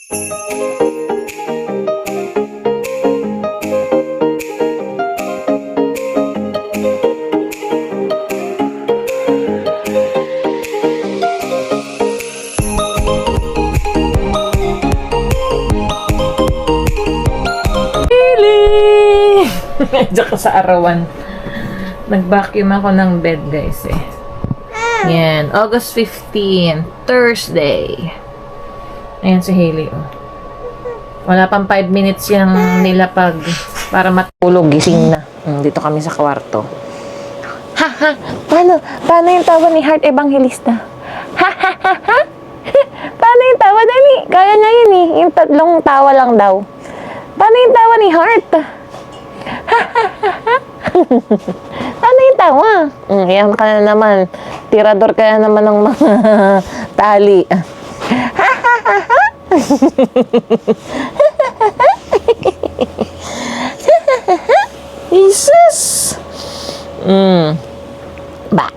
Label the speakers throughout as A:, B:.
A: Medyo ko sa arawan. Nag-vacuum ako ng bed, guys, eh. Yan. August 15, Thursday. Ayan si Hailey, oh. Wala pang 5 minutes yung nilapag para matulog. Gising na. Dito kami sa kwarto. Ha, ha. Paano yung tawa ni Heart Evangelista? Ha, ha, ha, ha. Paano yung tawa, Dali? Kaya niya yun, eh. Yung tatlong tawa lang daw. Paano yung tawa ni Heart? Paano yung tawa? Yan ka na naman. Tirador ka na naman ng mga tali. Jesus! Ba?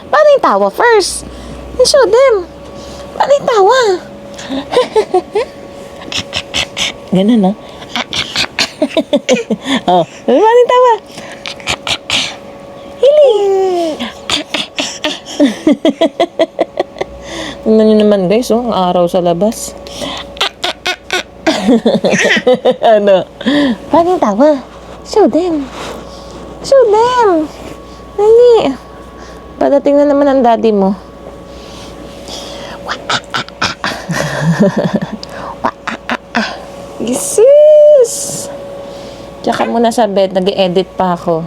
A: Paano yung tawa first? Show them. Paano yung tawa? Ganun, no? Oh, paano yung tawa? Hili! Tingnan nyo naman, guys, oh, ang araw sa labas. Ano? Paano yung tawa? Show them. Show them. Dali. Padating na naman ang daddy mo. Jesus! Tsaka muna sa bed, nag-edit pa ako.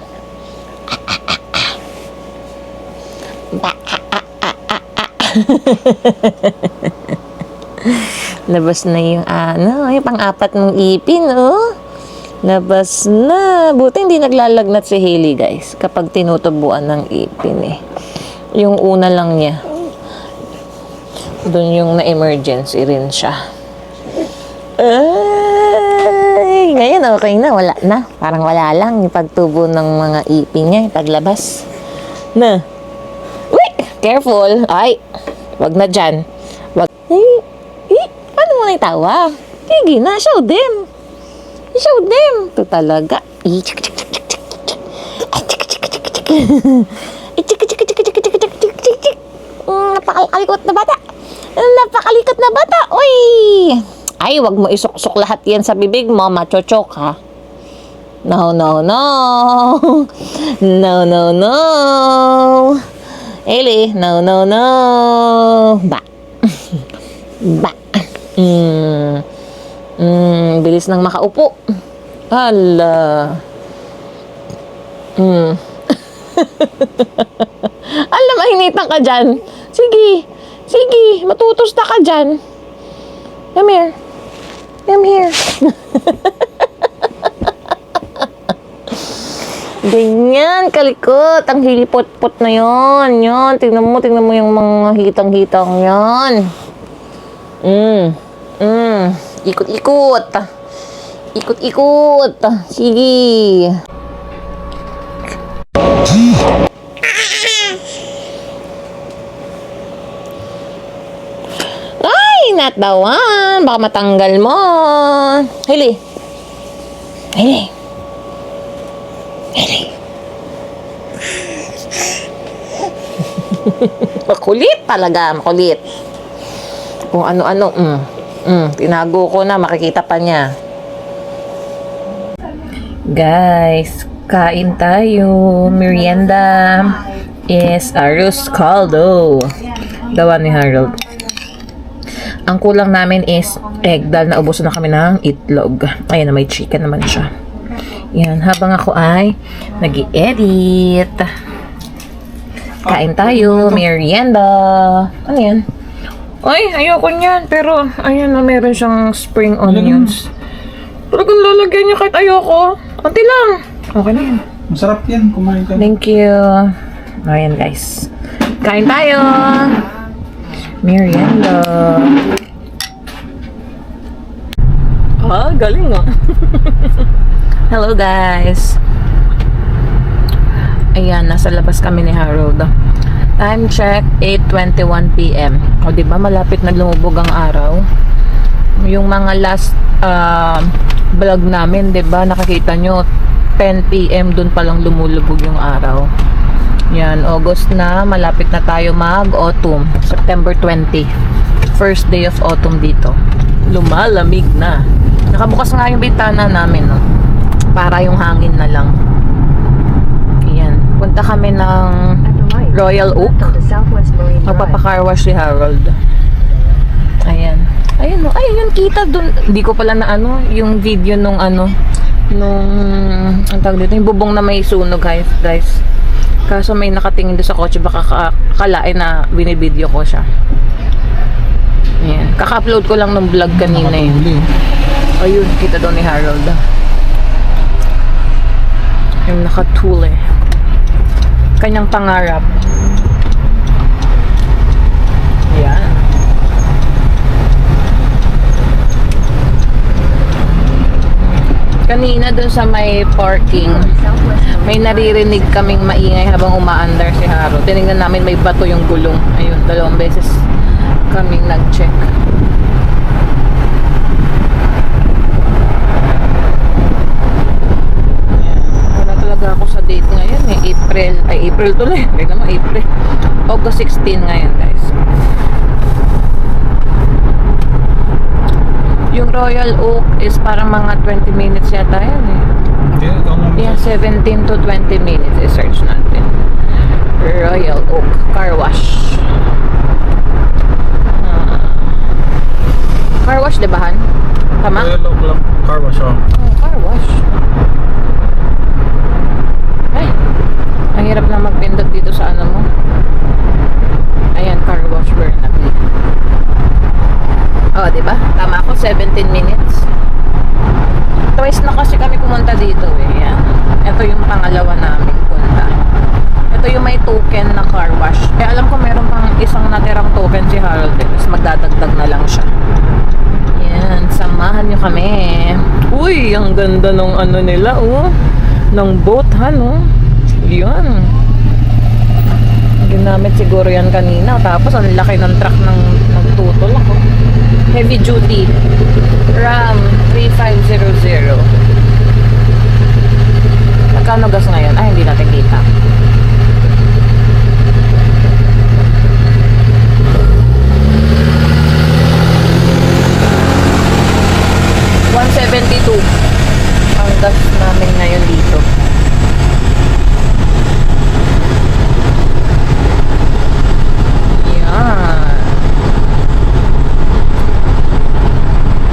A: Labas na yung yung pang-apat mong ipin, oh. Labas na. Buti hindi naglalagnat si Hailey, guys, kapag tinutubuan ng ipin, eh. Yung una lang niya. Doon yung na-emergency rin siya. Ay, ngayon okay na, wala na. Parang wala lang yung pagtubo ng mga ipin niya, yung paglabas. Na. Uy, careful. Ay, wag na dyan. Wag. Paano mo na itawa? Sige na, show them. Show them. Ito talaga. Napakalikot na bata. Napakalikot na bata. Uy. Ay, wag mo isok-sok lahat yan sa bibig mo. Machochok, ha? No, no, no. No, no, no. Hailey, no, no, no. Ba. Ba. Bilis nang makaupo. Hala. Alam, mahinitan ka dyan. Sige. Sige, matutusta ka dyan. Come here. Come here. Ganyan, kalikot. Ang hilipot-pot na yon. Yon, tingnan mo yung mga hitang-hitang yon. Ikot-ikot. Ikot-ikot. Sige. Ay, not the one. Baka matanggal mo. Hailey. Hailey. Hailey. Makulit talaga, makulit. Kung ano-ano, tinago ko na, makikita pa niya. Guys, kain tayo. Merienda is arroz caldo. Gawa ni Harold. Ang kulang namin is egg dahil naubusan na kami ng itlog. Ayan na, may chicken naman siya. Yan, habang ako ay nag-i-edit. Kain tayo, merienda. Ano yan? Ay, ayoko niyan. Pero, ayan na, meron siyang spring onions. Talagang lalagyan niya kahit ayoko. Unti lang. Okay na yan.
B: Masarap yan, kumain ka.
A: Thank you. Ayan, guys. Kain tayo. Merienda. Galing ah. Hello, guys. Ayan, nasa labas kami ni Harold. Time check, 8:21 p.m. O, diba, malapit na lumubog ang araw. Yung mga last vlog namin, diba, nakakita nyo, 10 p.m. dun palang lumulubog yung araw. Yan, August na, malapit na tayo mag-autumn. September 20. First day of autumn dito. Lumalamig na. Nakabukas nga yung bintana namin, no? Para yung hangin na lang. Yan. Punta kami ng Royal Oak. Magpapacar wash si Harold. Ayan. Ayan, no. Ay, yun kita dun. Hindi ko pala na yung video nung ang tawag dito, yung bubong na may sunog, guys. Kaso may nakatingin doon sa kotse, baka kalain na binibideo ko siya. Ayan. Kaka-upload ko lang ng vlog kanina eh. Ayun, kita doon ni Harold. Yung nakatuli. Kanyang pangarap. Ayan. Kanina doon sa may parking, may naririnig kaming maingay habang umaandar si Harold. Tinignan namin may bato yung gulong. Ayun, 2 beses kaming nag-check. Wala talaga ako sa date ngayon eh. April tuloy. Kaya naman April. August 16 ngayon, guys. Yung Royal Oak is parang mga 20 minutes yata yun eh. Yeah, 17 to 20 minutes. I-search natin. Royal Oak Car Wash. Car wash, diba, Han? Tama?
B: Royal Oak lang. Car wash, oh.
A: Oh, car wash. Ay, ang hirap na magpindot dito sa ano mo. Ayan, car wash Burnaby. Oh, diba? Tama ako, 17 minutes. Twice na kasi kami pumunta dito eh. Yan. Ito yung pangalawa namin punta. Ito yung may token na car wash. Eh, alam ko meron pang isang natirang token si Harold eh. Tapos magdadagdag na lang siya. Yan, samahan nyo kami. Uy, ang ganda ng ano nila, oh. Ng boat, no? Yan. Ginamit siguro yan kanina. Tapos, ang laki ng truck ng nagtutol ako. Heavy duty. Ram 3500. Magkano gas ngayon? Ay, hindi natin kita. $172 ang gas namin ngayon dito. Yan.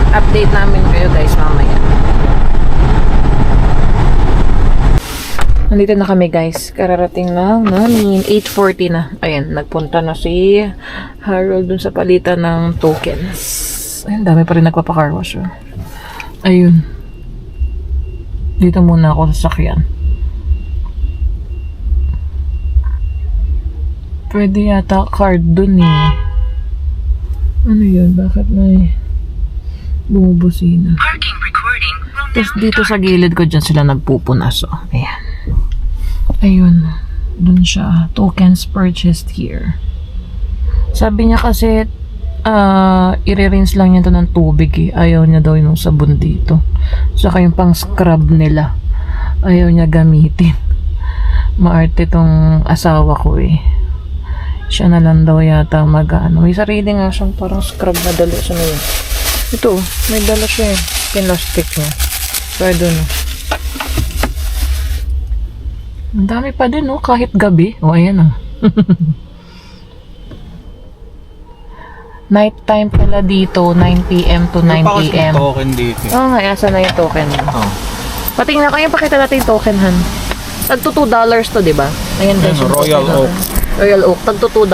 A: Update namin kayo guys mamaya. Nandito na kami guys. Kararating lang namin. 8:40 na. Ayan, nagpunta na si Harold dun sa palitan ng tokens. Ayun, dami pa rin nagpapacar wash. Oh. Ayun. Dito muna ako sa sakyan. Pwede yata card dun eh. Ano yun? Bakit may bumubusina? Tapos dito sa gilid ko dyan sila nagpupunas. So, ayan. Ayun. Dun siya. Tokens purchased here. Sabi niya kasi i-rinse lang niya to ng tubig eh. Ayaw niya daw yung sabon dito. Saka yung pang scrub nila. Ayaw niya gamitin. Maarte tong asawa ko eh. Siya na lang daw yata mag-ano. May sarili nga siyang parang scrub na dala siya na yun. Ito, may dala siya eh. Pinlastic niya. Pwede no. Ang dami pa din no, kahit gabi. O ayan ah. Night time pala dito, 9 p.m. to 9 p.m.
B: May token dito.
A: Oo nga, asa na yung token mo.
B: Oh.
A: Patingnan kayo, pakita natin yung token, Han. Tagto $2 to, di ba? Ayan guys, yung
B: Royal
A: token,
B: Oak.
A: Royal Oak, tagto $2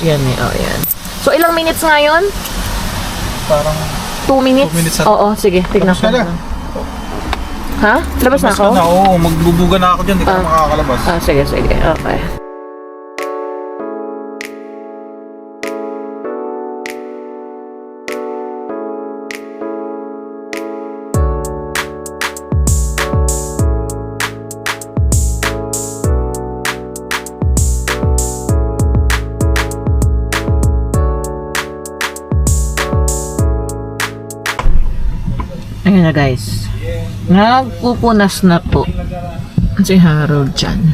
A: yan eh. Oh, yan. So, ilang minutes ngayon?
B: Parang
A: 2 minutes?
B: 2 minutes na.
A: Oo, sige, tignan ko.
B: Labas na.
A: Ha? Labas na ako?
B: Oo, magbubuga na ako dyan. Di ka makakalabas.
A: Sige, sige. Okay. Ayun na guys. Nagpupunas na po si Harold dyan.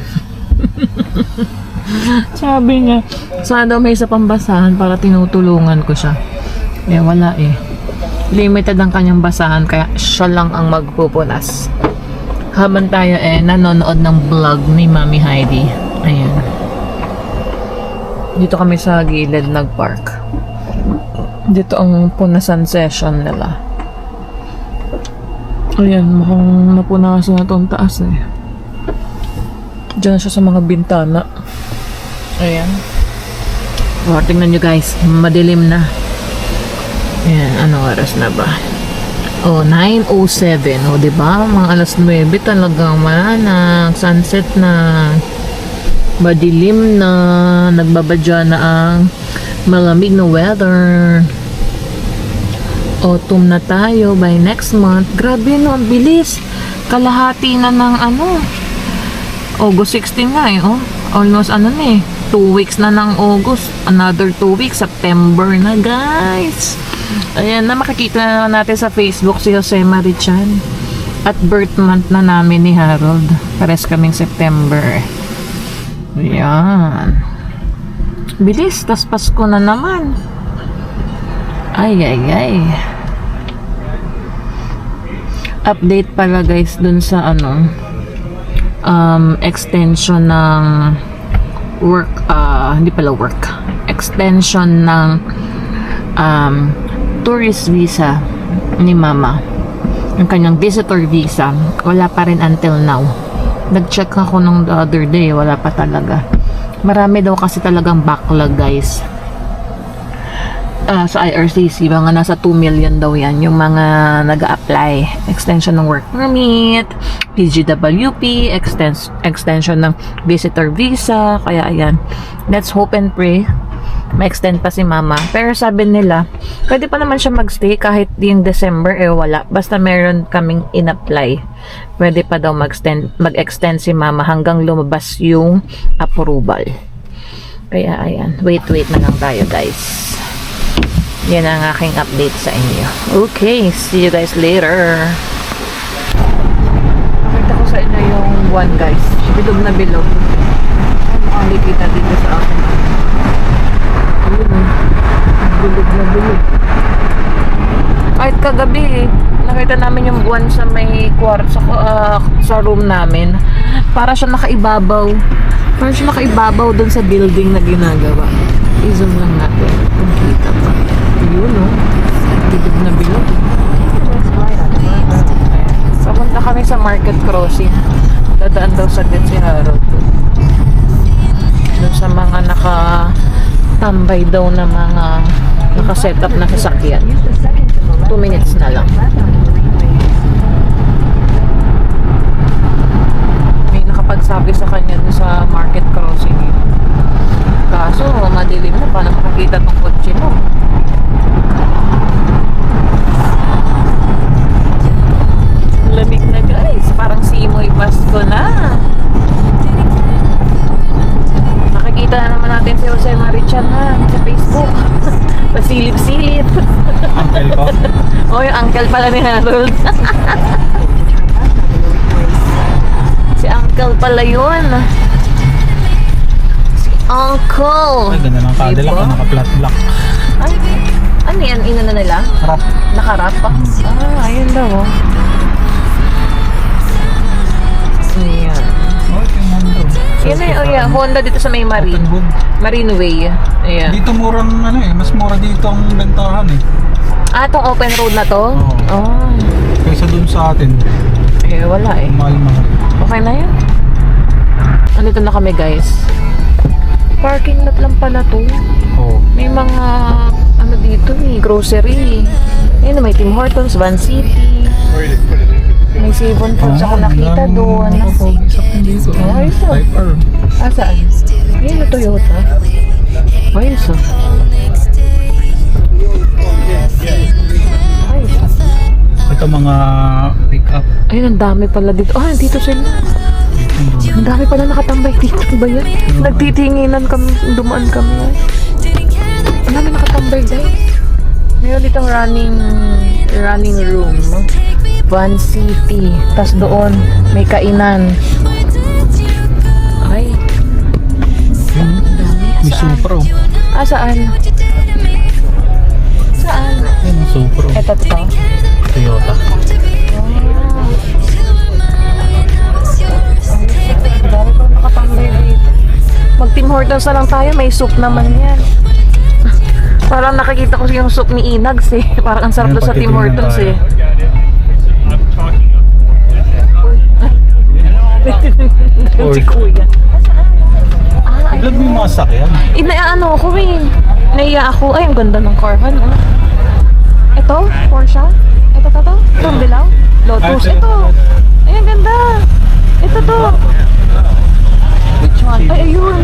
A: Sabi niya, sana daw may isa pang basahan para tinutulungan ko siya. Eh wala eh. Limited ang kanyang basahan kaya siya lang ang magpupunas. Habang tayo nanonood ng vlog ni Mami Heidi. Ayan. Dito kami sa gilid nag-park. Dito ang punasan session nila. Ayan, mukhang napunasan na itong taas eh. Diyan na siya sa mga bintana. Ayan. O, tingnan nyo guys, madilim na. Ayan, anong oras na ba? O, 9:07. O, diba? Mga alas 9 talagang wala na. Sunset na. Madilim na. Nagbabadya na ang malamig na weather. Autumn na tayo by next month. Grabe no, ang bilis. Kalahati na ng August 16 nga eh. Oh. Almost 2 weeks na ng August. Another 2 weeks. September na guys. Ayan na, makikita na natin sa Facebook si Jose Marichan. At birth month na namin ni Harold. Pares kaming September. Ayan. Bilis, tas Pasko na naman. Ay. Update pala guys dun sa extension ng work, hindi pala work. Extension ng tourist visa ni Mama. Yung kanyang visitor visa, wala pa rin until now. Nag-check ako nung the other day, wala pa talaga. Marami daw kasi talagang backlog guys. Sa IRCC, mga nasa 2 million daw yan yung mga nag-a-apply. Extension ng work permit, PGWP, extension ng visitor visa. Kaya ayan, let's hope and pray ma-extend pa si Mama. Pero sabi nila, pwede pa naman siya magstay kahit yung December wala. Basta meron kaming in-apply. Pwede pa daw mag-extend si Mama hanggang lumabas yung approval. Kaya ayan, wait na lang tayo guys. Yan ang aking update sa inyo. Okay, see you guys later. Nakita ko sa inyo yung one guys. Bilog na bilog. Ang makikita dito sa akin. Ayun o. Bilog na bilog. Kahit kagabi nakita namin yung buwan sa may kwarto sa room namin. Para siya nakaibabaw. Dun sa building na ginagawa. I-zoom lang natin. Kung kita pa. Yun o. Bilog na bilog. Papunta kami sa market crossing. Dadaan daw saglit si Harold. Doon sa mga nakatambay daw na mga nakaset up na sasakyan. 2 minutes na lang. May nakapagsabi sa kanya doon sa market crossing. Kaso madilim na, paano makakita tong kotse mo? Lamig na guys, parang simoy Pasko na. Nakikita na naman natin si Jose Marichan sa Facebook. Pasilip-silip.
B: Uncle ko.
A: Oh, yung uncle pala ni Harold. Si uncle pala yun. Si uncle.
B: Ay, ganda ng Cadillac.
A: Diba?
B: Naka-flat black.
A: Ay, ano yan? Ina na nila?
B: Harap.
A: Nakarap pa? Ayun daw oh. Ayan.
B: Oh, yung Honda.
A: Yun na yun, Honda dito sa may Marine.
B: Open book.
A: Marine Way. Ayan.
B: Dito murang mas mura dito ang bentahan eh.
A: Itong open road na to?
B: Oo.
A: Oh.
B: Kaysa dun sa atin.
A: Wala eh.
B: Mahal.
A: Okay na yan. Andito na kami guys. Parking lot lang pala to.
B: Oo.
A: May mga dito grocery. Ayun, may Tim Hortons, Van City. May Savon Foods ako nakita doon. Ayos ah.
B: Type R.
A: Saan? Ayun na Toyota. Ayos ah. Ayos ah.
B: Ito mga pick-up.
A: Ayun, ang dami pala dito. Dito sila. Ang dami pala nakatambay dito. Ba yan? Nagtitinginan kami, dumaan kami. Ang dami nakatambay guys. Mayroon ditong running room. Van City. Tas doon, may kainan. Ay,
B: May Supra oh.
A: saan? Saan?
B: Ayun, Supra oh.
A: Eto to.
B: Toyota.
A: Dami ko nakatambay dito. Mag Tim Hortons na lang tayo, may soup naman yan. Parang nakikita ko yung soup ni Inags eh. Parang ang sarap doon sa Tim Hortons eh. Si Kuya.
B: Vlog mo yung mga sakyan.
A: Inaano ako eh. Naiya ako. Ay, ang ganda ng Carvan. Oh. Ito, Porsche. Ito. Itong dilaw. Lotus. Ito. Ay, ang ganda. Ito to. Which one? Ay, ayun.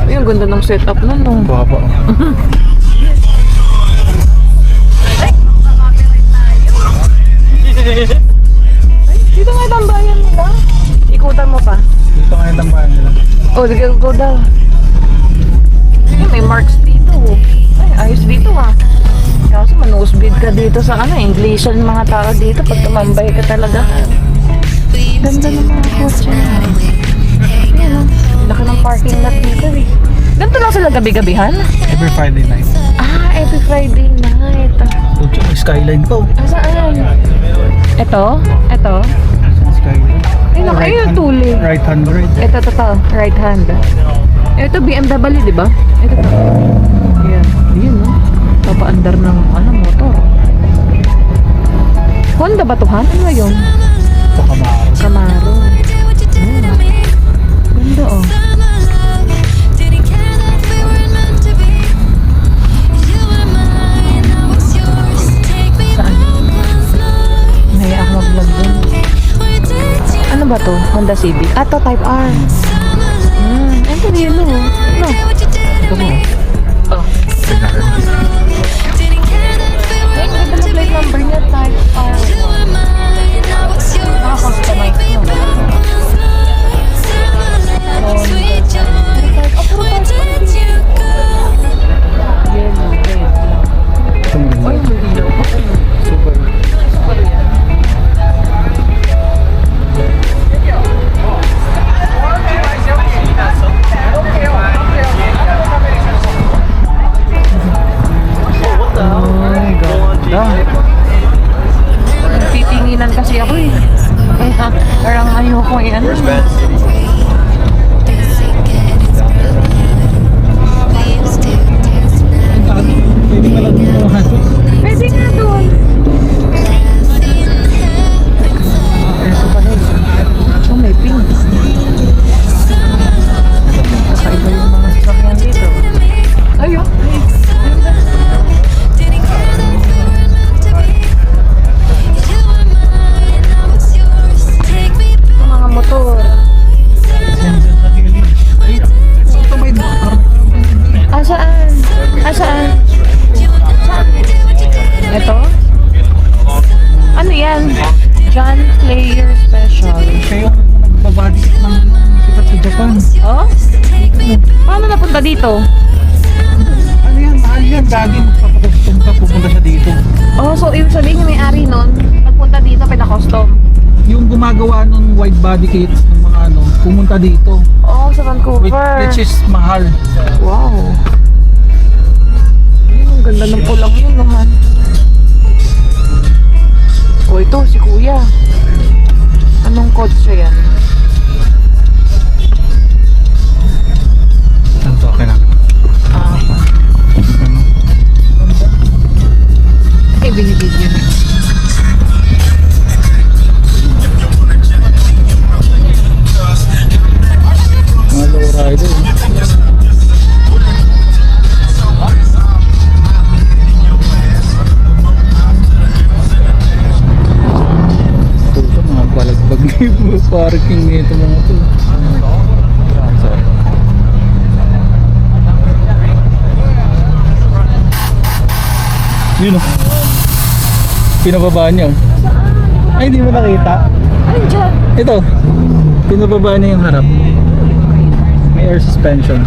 A: Ay, ang ganda ng setup nun. No?
B: Baba oh.
A: Dito nga yung bayan nila. Ikutan mo pa.
B: Dito ngayon ang bayan nila.
A: Oh, go daw. Ay, may marks dito. Ay, ayos dito ah. Kaso manusbid ka dito sa English ang mga tao dito pag tumambay ka talaga. Ganda ng mga kotse. Ayan o. Laki ng parking lot dito eh. Ganito lang sila gabi-gabihan?
B: Every Friday night.
A: Every Friday night.
B: Pucho, may skyline pa oh.
A: Saan? Ito?
B: Skyline.
A: Ay, naku, ayun yung tuli.
B: Right hand right.
A: Ito, right hand. Ito, BMW, di ba? Ito. Ayan. Ayan, no? Papaandar ng, motor. Honda ba to, Han? Ano ba yun?
B: Ito Camaro.
A: Camaro. Ganda, oh. Saan? Naya ako mag-vlog dun. Ano ba to? Honda Civic? To Type R. Ito yun, no? No.
B: Ito mo.
A: Oh. Ay, ganda na plate number niya, Type R. Naka-customize mo. Yellow, red.
B: Ito mo.
A: Ay, yellow.
B: Super. Ay, ganda.
A: Titinginan kasi ako eh. Parang ayoko yan.
B: Pwede ka lang tumahan.
A: Pwede nga doon. Oh, may pink. Kakaiba yung mga sasakyan dito. Ayun. Mga motor.
B: Ito may motor.
A: Saan? Saan? Ito? Ano yan? John Player Special.
B: Siya yung nagbabody ng sikat sa Japan.
A: Oh? Paano napunta dito?
B: Ano yan? Mahal yan. Gagi magpapakustong ka. Pupunta siya dito.
A: Oh, so ibig sabihin yung may-ari nun, nagpunta dito, pinaka-custom.
B: Yung gumagawa ng wide body kits ng mga pumunta dito.
A: Oh, sa Vancouver.
B: Which is mahal.
A: Wow. Ang ganda ng pulang yun, naman. Oh, ito, si Kuya. Anong kotse yan?
B: Ito, okay na.
A: Binibidyo na.
B: Mga low rider. Ito, mga balagbag yung parking nito mga ito. Yun o. Pinababa niya. Ay, hindi mo nakita.
A: Ay, dyan.
B: Ito. Pinababa niya yung harap. May air suspension.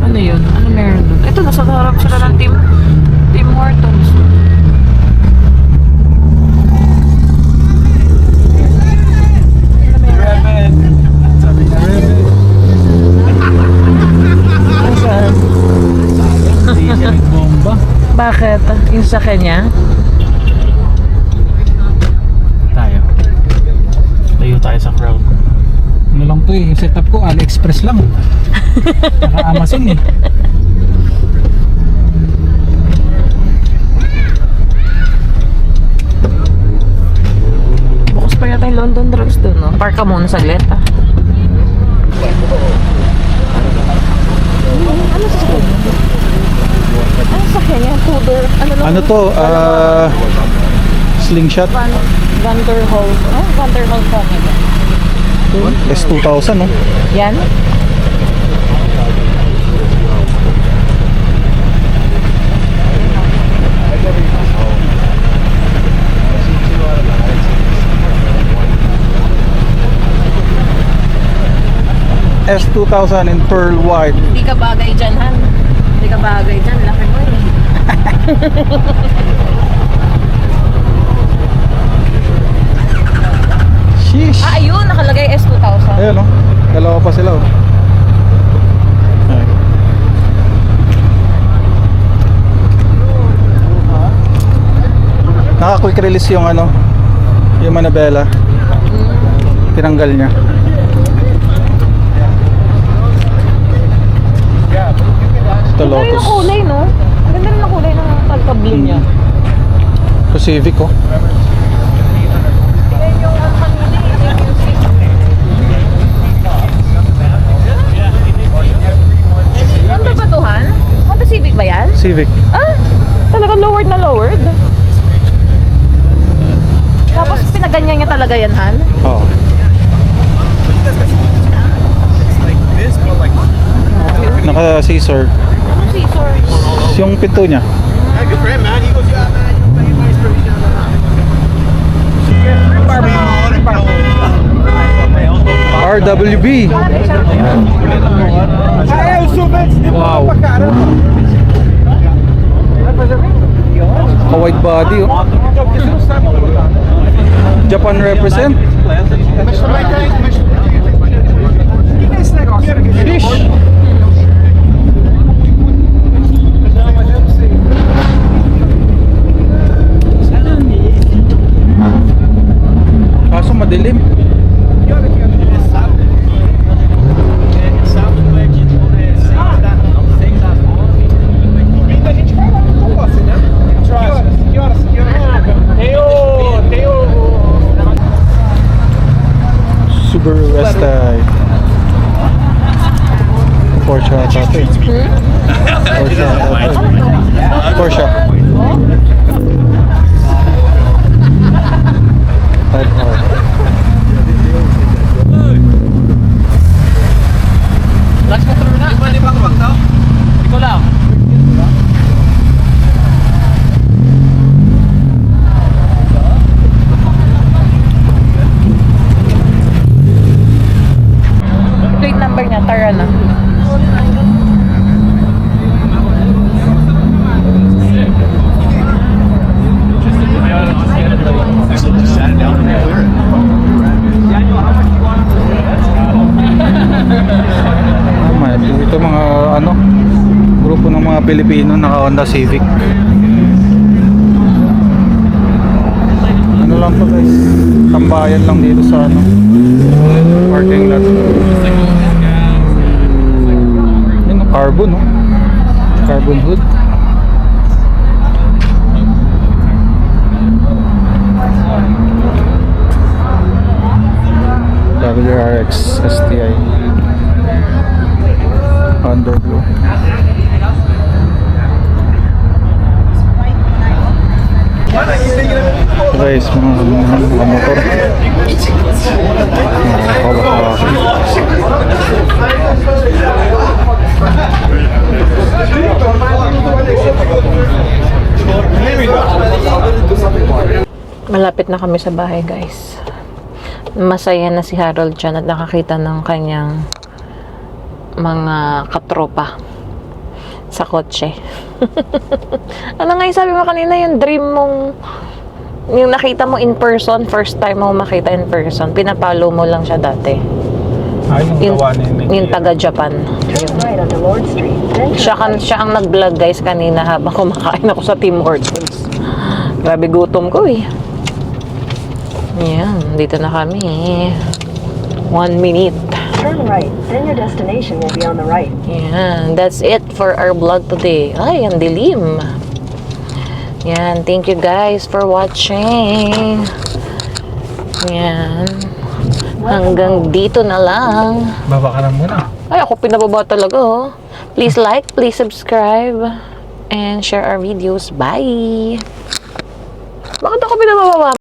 A: Ano yun? Ano meron doon? Ito, nasa sa kanya.
B: Tayo. Tayo tayo sa crowd. Ano lang to eh, yung setup ko AliExpress lang. Naka Amazon eh.
A: Bukas pa yata yung London Drugs doon, no? Park ka muna saglit, ah. Ano sa kanya? Tudor?
B: Ano to? Slingshot
A: Vanderhall. Oh, Vanderhall Comic.
B: S2000 no?
A: Yan?
B: S2000 in pearl white.
A: Hindi ka bagay dyan, Han. Hindi ka bagay dyan. Laki mo eh.
B: Sheesh.
A: Ah, ayun. Nakalagay S2000.
B: Ayun no? Dalawa pa sila oh. Ay. Naka-quick release yung ano, yung Manabela. Tinanggal niya. Ito
A: Ganda rin
B: Lotus.
A: ang kulay, no? Ganda rin ang kulay ng Alta Blue niya.
B: Ito Civic oh.
A: Yung kanina Honda ba to, Han? Honda Civic ba yan?
B: Civic.
A: Ah, talaga lowered na lowered. Tapos pinaganyan niya talaga yan, Han?
B: Oo. Naka scissor.
A: Scissors.
B: Yung pinto niya. RWB. Wow. Ka-wide body oh. Japan represent. Fish. Kaso madilim. Subaru Westai. Porsche ata ito eh. Porsche ata ito. Porsche. 5R.
A: Plate number niya, Tarana.
B: Tama, ito mga ano, grupo ng mga Pilipino naka Honda Civic. Ano lang to guys, tambayan lang dito sa ano, parking lot. Yun, carbon no? Carbon hood. WRX STI Underglow. Guys, mga motor.
A: Malapit na kami sa bahay, guys. Masaya na si Harold dyan at nakakita ng kanyang mga katropa sa kotse. Ano nga yung sabi mo kanina, yung dream mong yung nakita mo in person, first time mo makita in person, pinapalo mo lang siya dati.
B: Ay, yung gawa ni
A: Yung taga Japan.
C: Turn right onto Lord Street, then turn
A: Siya ang nag-vlog guys kanina habang kumakain ako sa Tim Hortons. Grabe gutom ko eh. Yan, dito na kami. 1 minute.
C: turn right, then your destination will be on the right.
A: Yan, that's it for our vlog today. Ay, ang dilim. Yan, thank you guys for watching. Yan. Hanggang dito na lang.
B: Baba ka na muna.
A: Ay, ako pinababa talaga oh. Please like, please subscribe, and share our videos. Bye! Bakit ako pinababa?